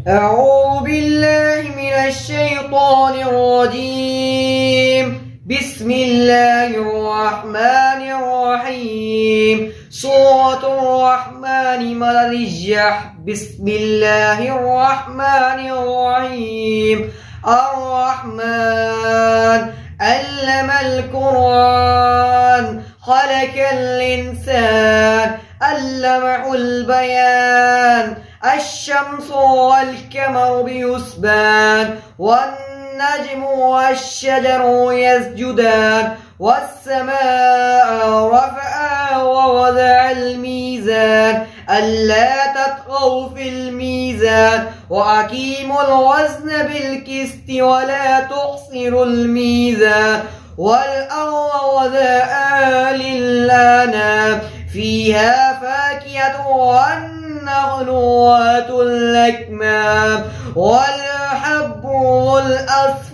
أعوذ بالله من الشيطان الرجيم. بسم الله الرحمن الرحيم. سورة الرحمن مرجح. بسم الله الرحمن الرحيم. الرحمن علم القرآن خلق الإنسان علمه البيان. الشمس والقمر بحسبان والنجم والشجر يسجدان والسماء رفعها ووضع الميزان ألا تطغوا في الميزان وأقيموا الوزن بالقسط ولا تخسروا الميزان والأرض وضعها للأنام فيها فاكهة والنخل ذات الأكمام والحب ذو العصف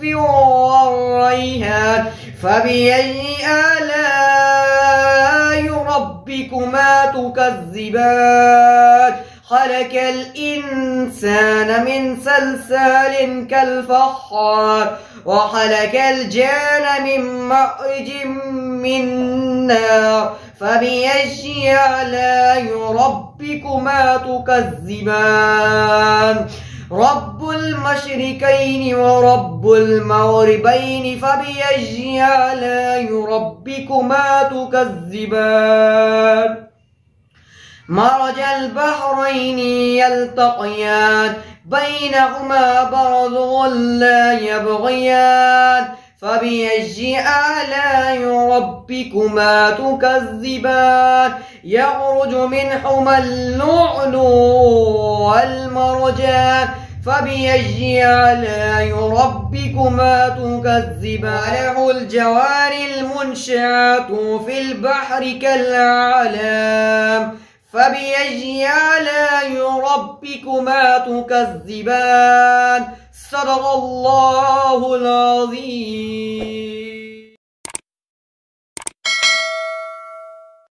والريحان فبأي آلاء ربكما تكذبان. خلق الإنسان من صلصال كالفخار وخلق الجان من مارج من نار فبأي آلاء ربكما تكذبان. رب المشرقين ورب المغربين فبأي آلاء ربكما تكذبان. مرج البحرين يلتقيان بينهما برزخ لا يبغيان فبأي آلاء ربكما تكذبان. يخرج منهما اللؤلؤ والمرجان فبأي آلاء ربكما تكذبان. له الجوار المنشآت في البحر كالأعلام فبأي آلاء ربكما تكذبان. صدق الله العظيم.